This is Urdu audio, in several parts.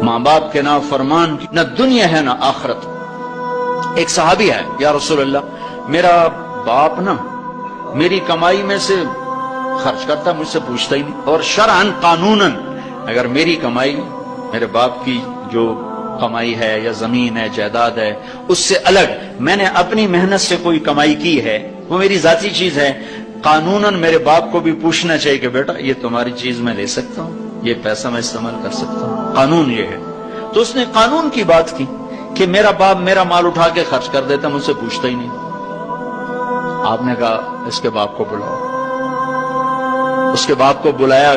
ماں باپ کے نافرمان کی نہ دنیا ہے نہ آخرت۔ ایک صحابی ہے، یا رسول اللہ میرا باپ نا میری کمائی میں سے خرچ کرتا، مجھ سے پوچھتا ہی نہیں، اور شرعاً قانوناً اگر میری کمائی میرے باپ کی جو کمائی ہے یا زمین ہے جائیداد ہے اس سے الگ میں نے اپنی محنت سے کوئی کمائی کی ہے، وہ میری ذاتی چیز ہے، قانوناً میرے باپ کو بھی پوچھنا چاہیے کہ بیٹا یہ تمہاری چیز میں لے سکتا ہوں، یہ پیسہ میں استعمال کر سکتا ہوں، قانون یہ ہے۔ تو اس نے قانون کی بات کی کہ میرا باپ میرا مال اٹھا کے خرچ کر دیتا، مجھ سے پوچھتا ہی نہیں۔ آپ نے کہا اس کے باپ کو بلاؤ۔ اس کے باپ کو بلایا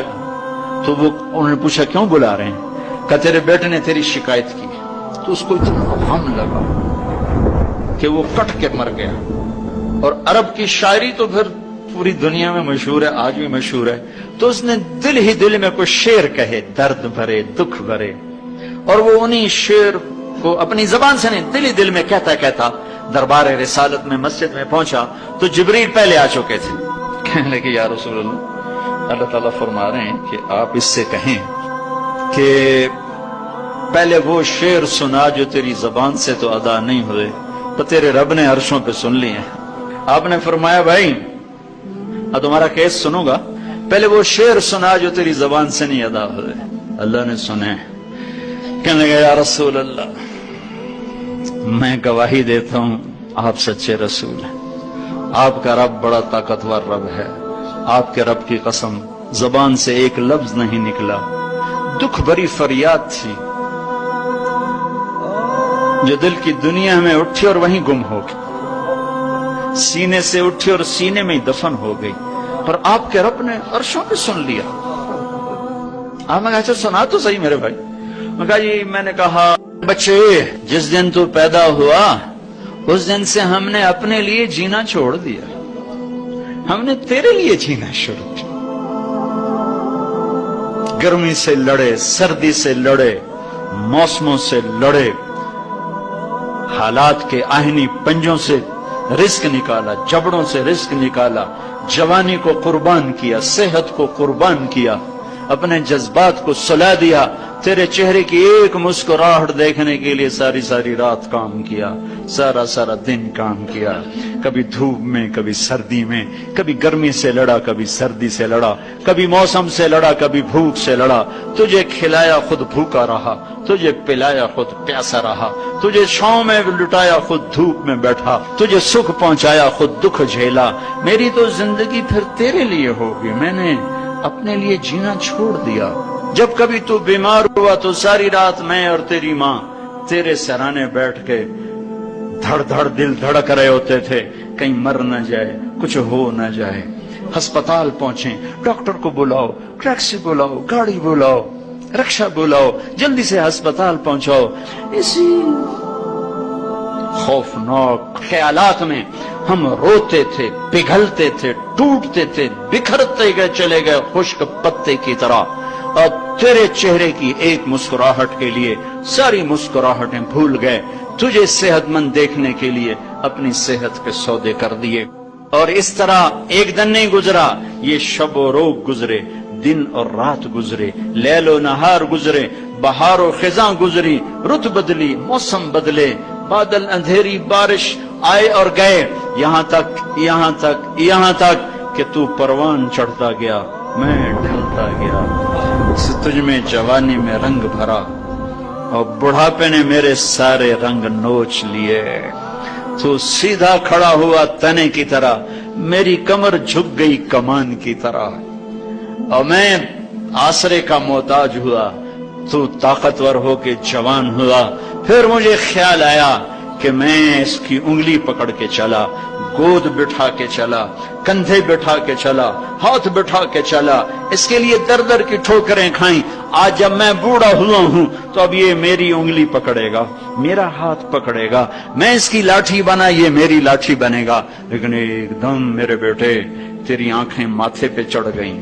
تو وہ انہوں نے پوچھا کیوں بلا رہے ہیں؟ کہ تیرے بیٹے نے تیری شکایت کی۔ تو اس کو اتنا غم لگا کہ وہ کٹ کے مر گیا۔ اور عرب کی شاعری تو پھر پوری دنیا میں مشہور ہے، آج بھی مشہور ہے۔ تو اس نے دل ہی دل میں کوئی شعر کہے، درد بھرے دکھ بھرے، اور وہ انہی شعر کو اپنی زبان سے نہیں دل ہی دل میں کہتا کہتا دربار رسالت میں مسجد میں پہنچا تو جبریل پہلے آ چکے تھے۔ کہنے لگے یا رسول اللہ تعالیٰ فرما رہے ہیں کہ آپ اس سے کہیں کہ پہلے وہ شعر سنا جو تیری زبان سے تو ادا نہیں ہوئے تو تیرے رب نے عرشوں پہ سن لیے۔ آپ نے فرمایا بھائی تمہارا کیس سنوں گا، پہلے وہ شعر سنا جو تیری زبان سے نہیں ادا ہوئے۔ اللہ نے سنے۔ کہنے لگا یا رسول اللہ میں گواہی دیتا ہوں آپ سچے رسول ہیں، آپ کا رب بڑا طاقتور رب ہے، آپ کے رب کی قسم زبان سے ایک لفظ نہیں نکلا، دکھ بھری فریاد تھی جو دل کی دنیا میں اٹھی اور وہیں گم ہو گئی، سینے سے اٹھی اور سینے میں دفن ہو گئی، پر آپ کے رب نے عرشوں پہ سن لیا۔ آپ نے کہا اچھا سنا تو صحیح میرے بھائی۔ میں کہا جی میں نے کہا بچے جس دن تو پیدا ہوا اس دن سے ہم نے اپنے لیے جینا چھوڑ دیا، ہم نے تیرے لیے جینا شروع کیا۔ گرمی سے لڑے، سردی سے لڑے، موسموں سے لڑے، حالات کے آہنی پنجوں سے رزق نکالا، جبڑوں سے رزق نکالا، جوانی کو قربان کیا، صحت کو قربان کیا، اپنے جذبات کو سلا دیا، تیرے چہرے کی ایک مسکراہٹ دیکھنے کے لیے ساری ساری رات کام کیا، سارا سارا دن کام کیا، کبھی دھوپ میں کبھی سردی میں، کبھی گرمی سے لڑا کبھی سردی سے لڑا، کبھی موسم سے لڑا کبھی بھوک سے لڑا، تجھے کھلایا خود بھوکا رہا، تجھے پلایا خود پیاسا رہا، تجھے چھاؤں میں لٹایا خود دھوپ میں بیٹھا، تجھے سکھ پہنچایا خود دکھ جھیلا، میری تو زندگی پھر تیرے لیے ہوگی، میں نے اپنے لیے جینا چھوڑ دیا۔ جب کبھی تو بیمار ہوا تو ساری رات میں اور تیری ماں تیرے سرانے بیٹھ کے دھڑ دھڑ دل دھڑک رہے ہوتے تھے، کہیں مر نہ جائے، کچھ ہو نہ جائے۔ ہسپتال پہنچے، ڈاکٹر کو بلاؤ، ٹیکسی بلاؤ، گاڑی بلاؤ، رکشہ بلاؤ، جلدی سے ہسپتال پہنچاؤ۔ اسی خوفناک خیالات میں ہم روتے تھے، پگھلتے تھے، ٹوٹتے تھے، بکھرتے گئے چلے گئے خشک پتے کی طرح، اور تیرے چہرے کی ایک مسکراہٹ کے لیے ساری مسکراہٹیں بھول گئے، تجھے صحت مند دیکھنے کے لیے اپنی صحت کے سودے کر دیے۔ اور اس طرح ایک دن نہیں گزرا، یہ شب و روز گزرے، دن اور رات گزرے، لیل و نہار گزرے، بہار و خزاں گزری، رت بدلی، موسم بدلے، بادل اندھیری، بارش آئے اور گئے، یہاں تک کہ تو پروان چڑھتا گیا، میں ڈھلتا گیا، تجھ میں جوانی میں رنگ بھرا اور بڑھاپے نے میرے سارے رنگ نوچ لیے۔ تو سیدھا کھڑا ہوا تنے کی طرح، میری کمر جھک گئی کمان کی طرح، اور میں آسرے کا محتاج ہوا، تو طاقتور ہو کے جوان ہوا۔ پھر مجھے خیال آیا کہ میں اس کی انگلی پکڑ کے چلا، گود بٹھا کے چلا، کندھے بٹھا کے چلا، ہاتھ بٹھا کے چلا، اس کے لیے در در کی ٹھوکریں کھائیں۔ آج جب میں بوڑھا ہوا ہوں تو اب یہ میری انگلی پکڑے گا، میرا ہاتھ پکڑے گا، میں اس کی لاٹھی بنا، یہ میری لاٹھی بنے گا۔ لیکن ایک دم میرے بیٹے تیری آنکھیں ماتھے پہ چڑھ گئیں،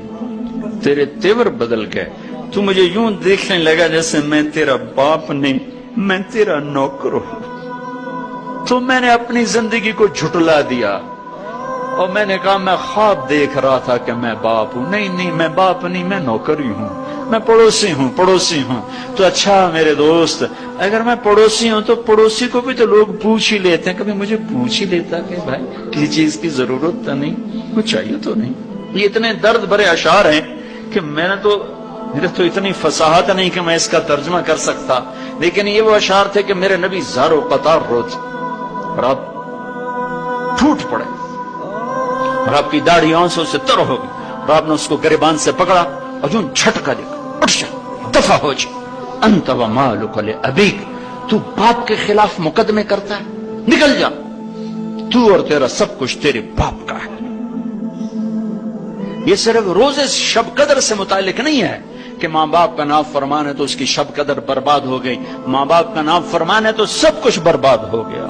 تیرے تیور بدل گئے، تو مجھے یوں دیکھنے لگا جیسے میں تیرا باپ نہیں، میں تیرا نوکر ہوں۔ تو میں نے اپنی زندگی کو جھٹلا دیا اور میں نے کہا میں خواب دیکھ رہا تھا کہ میں باپ ہوں، نہیں میں باپ نہیں، میں نوکر ہی ہوں۔ میں پڑوسی ہوں تو اچھا میرے دوست، اگر میں پڑوسی ہوں تو پڑوسی کو بھی تو لوگ پوچھ ہی لیتے ہیں، کبھی مجھے پوچھ ہی لیتا کہ بھائی کسی چیز کی ضرورت تو نہیں، کچھ چاہیے تو نہیں۔ یہ اتنے درد بھرے اشعار ہیں کہ میرے تو اتنی فصاحت نہیں کہ میں اس کا ترجمہ کر سکتا، لیکن یہ وہ اشعار تھے کہ میرے نبی زار و قطار روتے اور آپ ٹوٹ پڑے اور آپ کی داڑھی آنسوں سے تر ہو گئی اور آپ نے اس کو گریبان سے پکڑا اور یوں جھٹکا دے کر اٹھ جا، دفع ہو جا، انت و مالک لابیک، تو باپ کے خلاف مقدمے کرتا ہے، نکل جا، تو اور تیرا سب کچھ تیرے باپ کا ہے۔ یہ صرف روزے شب قدر سے متعلق نہیں ہے کہ ماں باپ کا نافرمان ہے تو اس کی شب قدر برباد ہو گئی، ماں باپ کا نافرمان ہے تو سب کچھ برباد ہو گیا۔